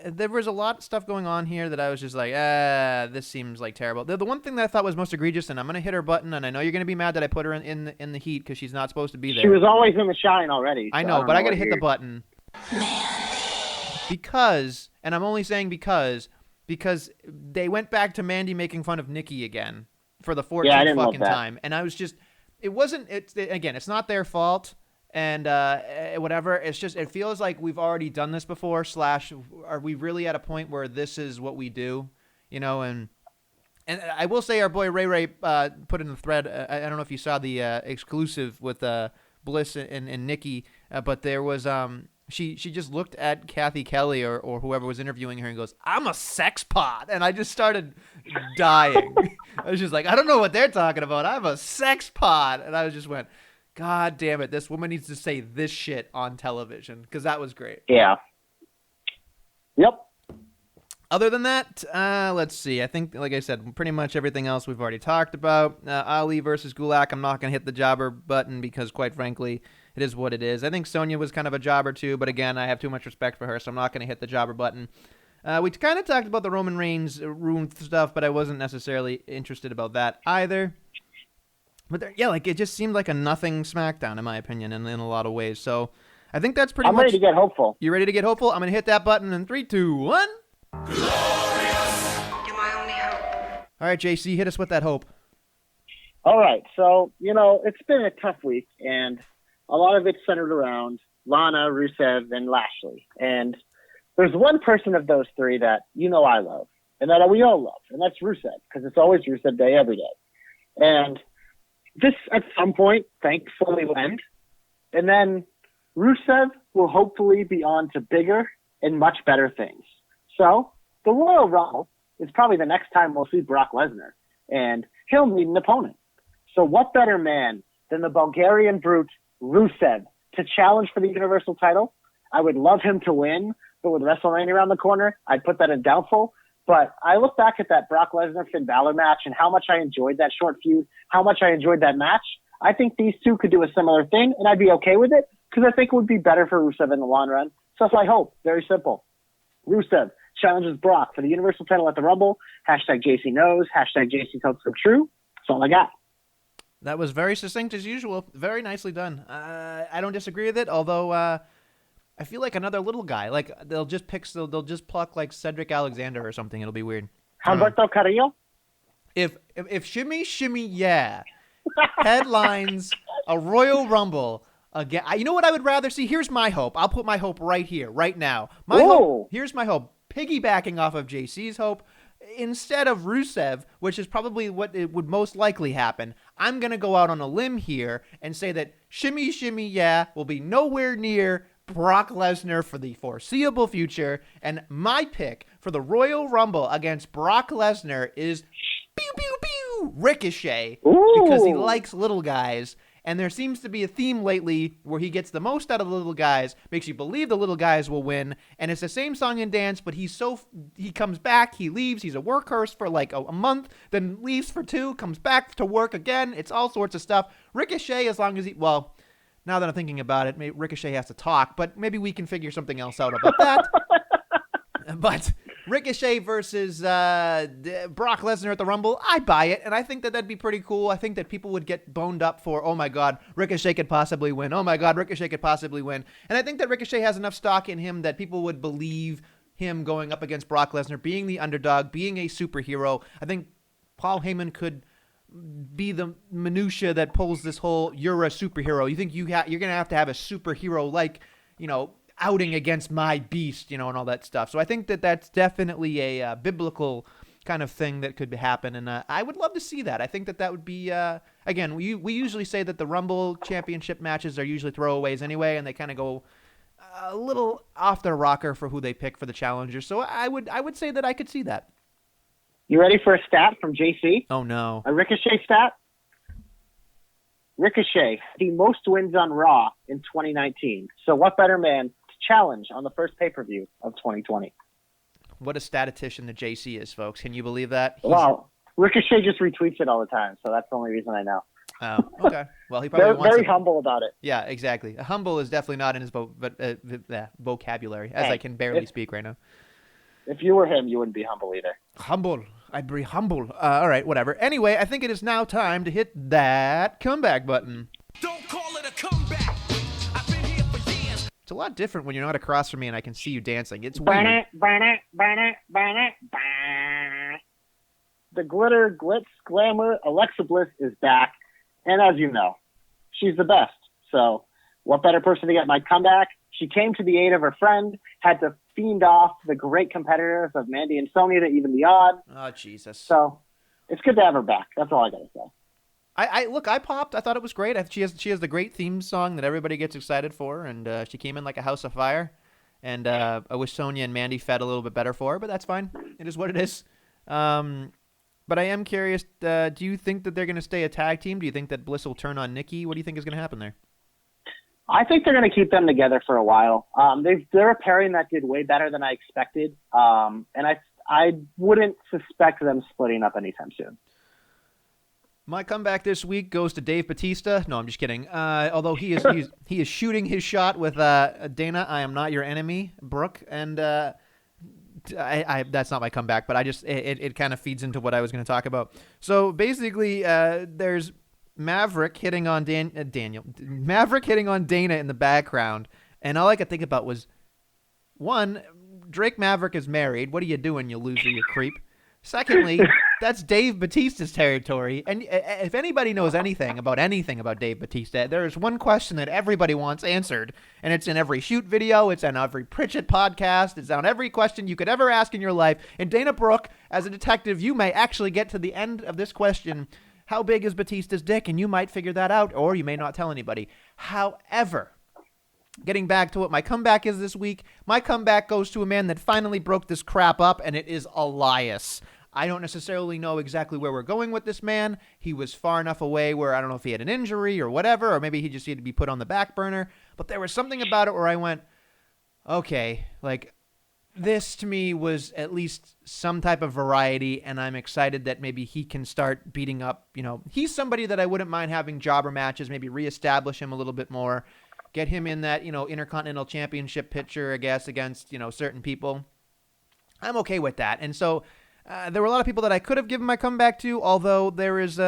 there was a lot of stuff going on here that I was just like, this seems like terrible. The one thing that I thought was most egregious, and I'm going to hit her button, and I know you're going to be mad that I put her in the heat because she's not supposed to be there. She was always in the shine already. I know, but I got to hit the button. Because, and I'm only saying because they went back to Mandy making fun of Nikki again for the 14th fucking time. And I was just, it's not their fault. And whatever, it's just, it feels like we've already done this before, / are we really at a point where this is what we do, and I will say our boy Ray put in the thread, I don't know if you saw the exclusive with Bliss and Nikki, but there was, she just looked at Kathy Kelly or whoever was interviewing her and goes, "I'm a sex pot," and I just started dying. I was just like, I don't know what they're talking about, I'm a sex pot, and I just went, God damn it, this woman needs to say this shit on television, because that was great. Yeah. Yep. Other than that, let's see. I think, like I said, pretty much everything else we've already talked about. Ali versus Gulak, I'm not going to hit the jobber button because, quite frankly, it is what it is. I think Sonya was kind of a jobber too, but again, I have too much respect for her, so I'm not going to hit the jobber button. We kind of talked about the Roman Reigns ruined stuff, but I wasn't necessarily interested about that either. But it just seemed like a nothing SmackDown, in my opinion, in a lot of ways. So I think that's pretty much... I'm ready to get hopeful. You ready to get hopeful? I'm going to hit that button in 3, 2, 1. Glorious! You're my only hope. All right, JC, hit us with that hope. All right. So, it's been a tough week, and a lot of it's centered around Lana, Rusev, and Lashley. And there's one person of those three that I love, and that we all love, and that's Rusev, because it's always Rusev Day every day. And this, at some point, thankfully will end. And then Rusev will hopefully be on to bigger and much better things. So the Royal Rumble is probably the next time we'll see Brock Lesnar. And he'll need an opponent. So what better man than the Bulgarian brute Rusev to challenge for the Universal title? I would love him to win, but with WrestleMania around the corner, I'd put that in doubtful. But I look back at that Brock Lesnar-Finn Balor match and how much I enjoyed that short feud, how much I enjoyed that match. I think these two could do a similar thing, and I'd be okay with it because I think it would be better for Rusev in the long run. So that's my hope. Very simple. Rusev challenges Brock for the Universal title at the Rumble. #JC knows. #JC tells them true. That's all I got. That was very succinct as usual. Very nicely done. I don't disagree with it, although I feel like another little guy. Like they'll just pluck like Cedric Alexander or something. It'll be weird. Humberto Carrillo? If Shimmy Shimmy Yeah headlines a Royal Rumble again, you know what I would rather see? Here's my hope. I'll put my hope right here, right now. Here's my hope. Piggybacking off of JC's hope. Instead of Rusev, which is probably what it would most likely happen, I'm going to go out on a limb here and say that Shimmy Shimmy Yeah will be nowhere near Brock Lesnar for the foreseeable future, and my pick for the Royal Rumble against Brock Lesnar is pew pew pew Ricochet. Ooh. Because he likes little guys. And there seems to be a theme lately where he gets the most out of the little guys, makes you believe the little guys will win, and it's the same song and dance, but he comes back, he leaves, he's a workhorse for like a month, then leaves for 2, comes back to work again. It's all sorts of stuff. Ricochet, as long as now that I'm thinking about it, maybe Ricochet has to talk, but maybe we can figure something else out about that. But Ricochet versus Brock Lesnar at the Rumble, I buy it, and I think that that'd be pretty cool. I think that people would get boned up for, oh my God, Ricochet could possibly win. Oh my God, Ricochet could possibly win. And I think that Ricochet has enough stock in him that people would believe him going up against Brock Lesnar, being the underdog, being a superhero. I think Paul Heyman could be the minutia that pulls this whole, you're a superhero. You think you're going to have a superhero like, outing against my beast, and all that stuff. So I think that that's definitely a biblical kind of thing that could happen, and I would love to see that. I think that would be, again, we usually say that the Rumble Championship matches are usually throwaways anyway, and they kind of go a little off their rocker for who they pick for the challenger. So I would say that I could see that. You ready for a stat from JC? Oh, no. A Ricochet stat? Ricochet, the most wins on Raw in 2019. So what better man challenge on the first pay-per-view of 2020. What a statistician the JC is, folks. Can you believe that? Wow. Ricochet just retweets it all the time, so that's the only reason I know. Oh, okay. Well, he probably wants very humble about it. Yeah, exactly. Humble is definitely not in his vocabulary, as I can barely speak right now. If you were him, you wouldn't be humble either. Humble. I'd be humble. All right, whatever. Anyway, I think it is now time to hit that comeback button. Don't call it a comeback. I've been here for years. It's a lot different when you're not across from me and I can see you dancing. It's weird. The glitter, glitz, glamour, Alexa Bliss is back. And as you know, she's the best. So what better person to get my comeback? She came to the aid of her friend, had to fiend off the great competitors of Mandy and Sonya to even the odds. Oh, Jesus. So it's good to have her back. That's all I got to say. I popped. I thought it was great. She has the great theme song that everybody gets excited for, and she came in like a house of fire. And I wish Sonya and Mandy fed a little bit better for her, but that's fine. It is what it is. But I am curious, do you think that they're going to stay a tag team? Do you think that Bliss will turn on Nikki? What do you think is going to happen there? I think they're going to keep them together for a while. They're a pairing that did way better than I expected. And I wouldn't suspect them splitting up anytime soon. My comeback this week goes to Dave Bautista. No, I'm just kidding. Although he is shooting his shot with Dana, I am not your enemy, Brooke, and that's not my comeback, but it kind of feeds into what I was going to talk about. So basically, there's Maverick hitting on Maverick hitting on Dana in the background, and all I could think about was, one, Drake Maverick is married. What are you doing, you loser, you creep? Secondly, that's Dave Bautista's territory. And if anybody knows anything about Dave Bautista, there is one question that everybody wants answered. And it's in every shoot video. It's on every Pritchett podcast. It's on every question you could ever ask in your life. And Dana Brooke, as a detective, you may actually get to the end of this question. How big is Bautista's dick? And you might figure that out, or you may not tell anybody. However, getting back to what my comeback is this week, my comeback goes to a man that finally broke this crap up, and it is Elias. I don't necessarily know exactly where we're going with this man. He was far enough away where I don't know if he had an injury or whatever, or maybe he just needed to be put on the back burner. But there was something about it where I went, okay, like, this to me was at least some type of variety, and I'm excited that maybe he can start beating up, he's somebody that I wouldn't mind having jobber matches, maybe reestablish him a little bit more. Get him in that, Intercontinental Championship picture, I guess, against, certain people. I'm okay with that. And so there were a lot of people that I could have given my comeback to, although there is,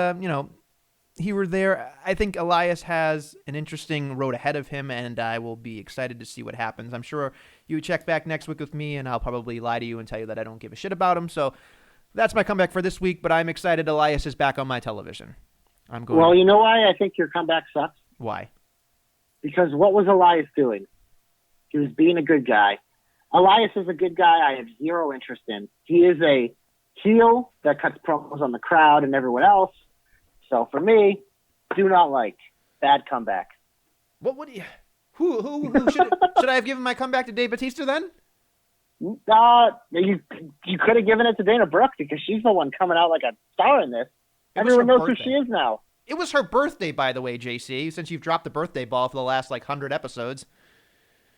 he were there. I think Elias has an interesting road ahead of him, and I will be excited to see what happens. I'm sure you check back next week with me, and I'll probably lie to you and tell you that I don't give a shit about him. So that's my comeback for this week, but I'm excited Elias is back on my television. I'm going. Well, you know why I think your comeback sucks? Why? Because what was Elias doing? He was being a good guy. Elias is a good guy I have zero interest in. He is a heel that cuts promos on the crowd and everyone else. So for me, do not like. Bad comeback. What would you? Who should I have given my comeback to Dave Bautista then? You could have given it to Dana Brooke because she's the one coming out like a star in this. Everyone knows who she is now. It was her birthday, by the way, JC, since you've dropped the birthday ball for the last, 100 episodes.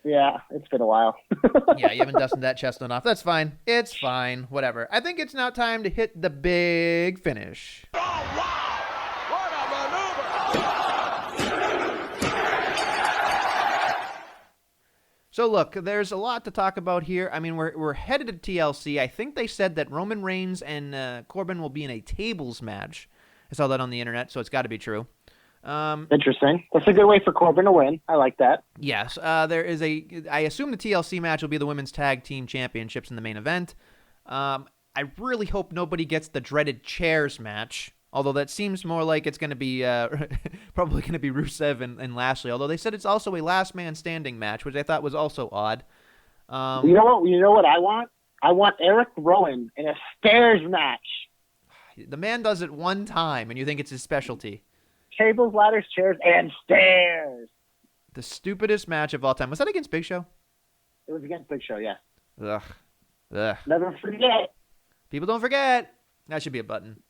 Yeah, it's been a while. Yeah, you haven't dusted that chestnut off. That's fine. It's fine. Whatever. I think it's now time to hit the big finish. Oh, wow! What a maneuver! So, look, there's a lot to talk about here. I mean, we're headed to TLC. I think they said that Roman Reigns and Corbin will be in a tables match. I saw that on the internet, so it's got to be true. Interesting. That's a good way for Corbin to win. I like that. Yes. There is I assume the TLC match will be the Women's Tag Team Championships in the main event. I really hope nobody gets the dreaded chairs match, although that seems more like it's going to be probably going to be Rusev and Lashley, although they said it's also a last man standing match, which I thought was also odd. You know what I want? I want Eric Rowan in a stairs match. The man does it one time, and you think it's his specialty. Tables, ladders, chairs, and stairs. The stupidest match of all time. Was that against Big Show? It was against Big Show, yeah. Ugh. Never forget. People don't forget. That should be a button.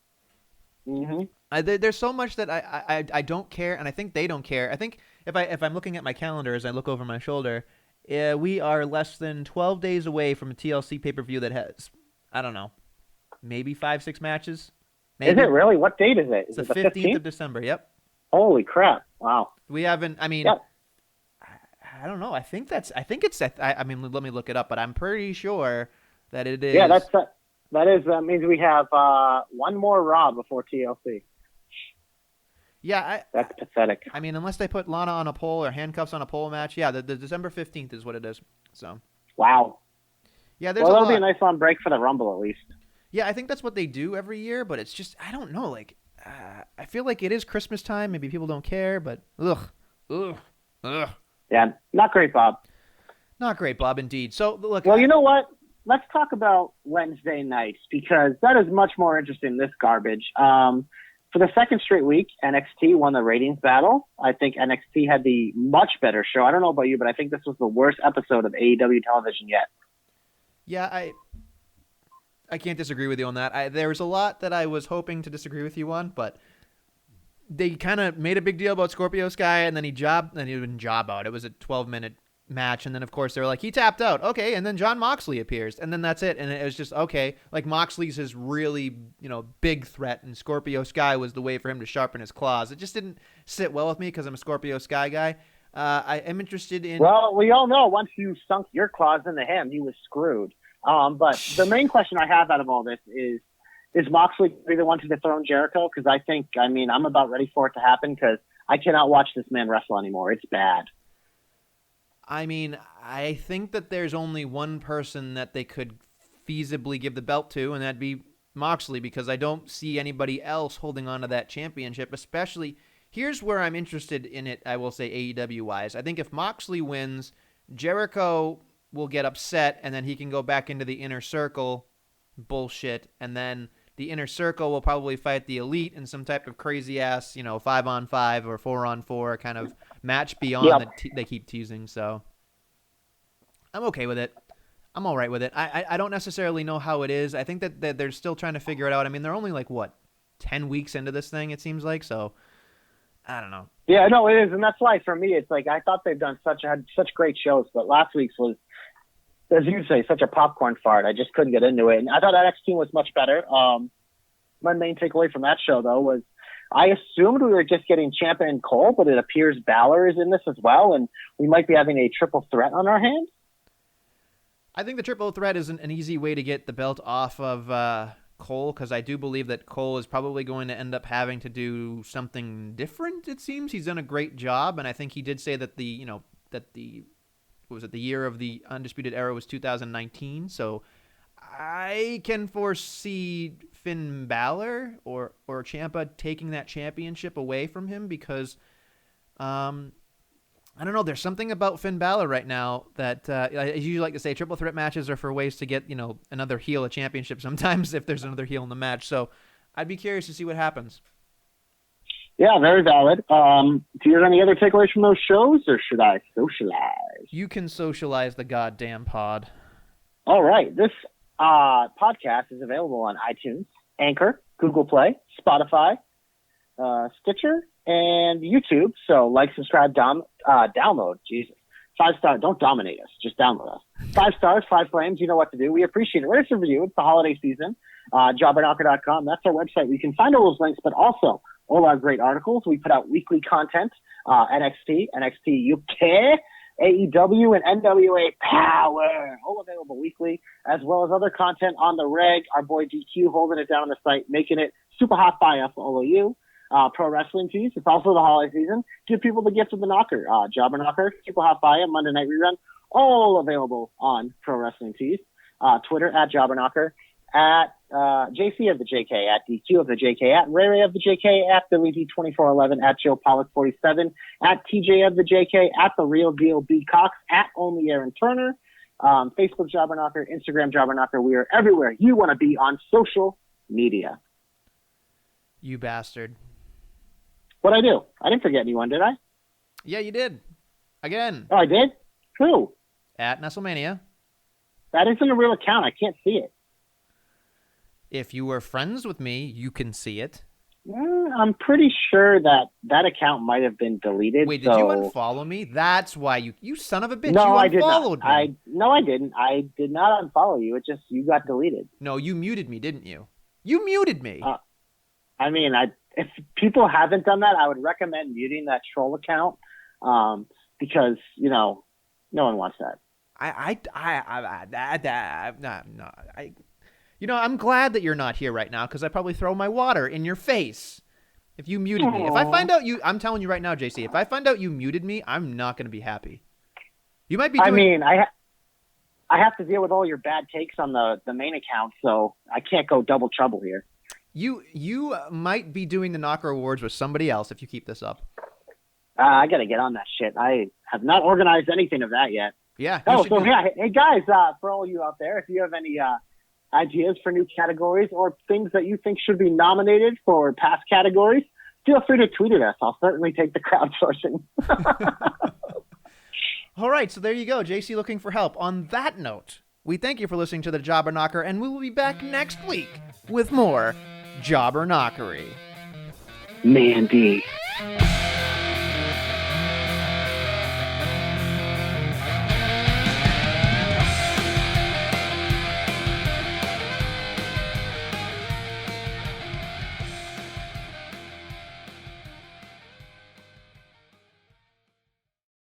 Mm-hmm. There's so much that I don't care, and I think they don't care. I think if I'm looking at my calendar as I look over my shoulder, we are less than 12 days away from a TLC pay-per-view that has, I don't know, maybe 5-6 matches. Maybe. Is it really? What date is it? Is it's it the 15th of December, yep. Holy crap. Wow. We haven't, I mean, yep. I don't know. I mean, let me look it up, but I'm pretty sure that it is. Yeah, that means we have one more Raw before TLC. Yeah. That's pathetic. I mean, unless they put Lana on a pole or handcuffs on a pole match, yeah, the December 15th is what it is. So. Wow. Yeah, there's that'll be a nice long break for the Rumble at least. Yeah, I think that's what they do every year, but it's just, I don't know, I feel like it is Christmas time. Maybe people don't care, but ugh. Yeah, not great, Bob. Not great, Bob, indeed. So, look. Well, you know what? Let's talk about Wednesday nights because that is much more interesting than this garbage. For the second straight week, NXT won the ratings battle. I think NXT had the much better show. I don't know about you, but I think this was the worst episode of AEW television yet. Yeah, I can't disagree with you on that. There was a lot that I was hoping to disagree with you on, but they kind of made a big deal about Scorpio Sky, and then he didn't job out. It was a 12-minute match, and then, of course, they were like, he tapped out. Okay, and then Jon Moxley appears, and then that's it. And it was just, okay, like Moxley's his really, big threat, and Scorpio Sky was the way for him to sharpen his claws. It just didn't sit well with me because I'm a Scorpio Sky guy. I am interested in... Well, we all know once you sunk your claws into him, he was screwed. But the main question I have out of all this is Moxley going to be the one to dethrone Jericho? Because I'm about ready for it to happen because I cannot watch this man wrestle anymore. It's bad. I mean, I think that there's only one person that they could feasibly give the belt to, and that'd be Moxley, because I don't see anybody else holding on to that championship, especially... Here's where I'm interested in it, I will say, AEW-wise. I think if Moxley wins, Jericho will get upset, and then he can go back into the Inner Circle bullshit, and then the Inner Circle will probably fight the Elite in some type of crazy-ass, 5-on-5 or 4-on-4 kind of match beyond that they keep teasing, so I'm okay with it. I'm all right with it. I don't necessarily know how it is. I think that they're still trying to figure it out. I mean, they're only 10 weeks into this thing, it seems like, so I don't know. Yeah, no, it is, and that's why for me it's like I thought they've had such great shows, but last week's was, as you say, such a popcorn fart. I just couldn't get into it, and I thought NXT was much better. My main takeaway from that show though was I assumed we were just getting Ciampa and Cole, but it appears Balor is in this as well, and we might be having a triple threat on our hands. I think the triple threat is an easy way to get the belt off of Cole, because I do believe that Cole is probably going to end up having to do something different. It seems he's done a great job, and I think he did say that the what was it, the year of the Undisputed Era was 2019. So I can foresee Finn Balor or Ciampa taking that championship away from him because, I don't know. There's something about Finn Balor right now that, as you like to say, triple threat matches are for ways to get, another heel a championship sometimes if there's another heel in the match. So I'd be curious to see what happens. Yeah, very valid. Do you have any other takeaways from those shows, or should I socialize? You can socialize the goddamn pod. All right. This podcast is available on iTunes, Anchor, Google Play, Spotify, Stitcher, and YouTube. So like, subscribe, download. Jesus. 5-star. Don't dominate us. Just download us. 5 stars, 5 flames. You know what to do. We appreciate it. Rate us a review. It's the holiday season. Jobberknocker.com. That's our website. We can find all those links, but also all our great articles. We put out weekly content. NXT UK, AEW, and NWA Power. All available weekly, as well as other content on the reg. Our boy DQ holding it down on the site, making it super hot fire for all of you. Pro wrestling tees. It's also the holiday season. Give people the gift of the knocker. Jobber Knocker, Super Hot Fire, Monday Night Rerun, all available on Pro Wrestling Tees. Twitter at Jobber Knocker, at JC of the JK, at DQ of the JK, at Ray of the JK, at WD2411, at Joe Pollock 47, at TJ of the JK, at The Real Deal B Cox, at Only Aaron Turner, Facebook Jobber Knocker, Instagram Jobber Knocker. We are everywhere you want to be on social media. You bastard. What'd I do? I didn't forget anyone, did I? Yeah, you did. Again. Oh, I did? Who? At Nestlemania. That isn't a real account. I can't see it. If you were friends with me, you can see it. I'm pretty sure that account might have been deleted. Wait, did you unfollow me? That's why you son of a bitch. No, you I did unfollowed not. me. No, I didn't. I did not unfollow you. It just, you got deleted. No, you muted me, didn't you? You muted me. I mean, if people haven't done that, I would recommend muting that troll account because, no one wants that. I'm glad that you're not here right now because I probably throw my water in your face if you muted me. If I find out I'm telling you right now, JC, if I find out you muted me, I'm not going to be happy. You might be doing... I have to deal with all your bad takes on the main account, so I can't go double trouble here. You might be doing the Knocker Awards with somebody else if you keep this up. I got to get on that shit. I have not organized anything of that yet. Yeah. Hey guys, for all you out there, if you have any ideas for new categories or things that you think should be nominated for past categories, feel free to tweet at us. I'll certainly take the crowdsourcing. All right, so there you go. JC looking for help. On that note, we thank you for listening to the Jobber Knocker, and we will be back next week with more Jobber Knockery. Mandy.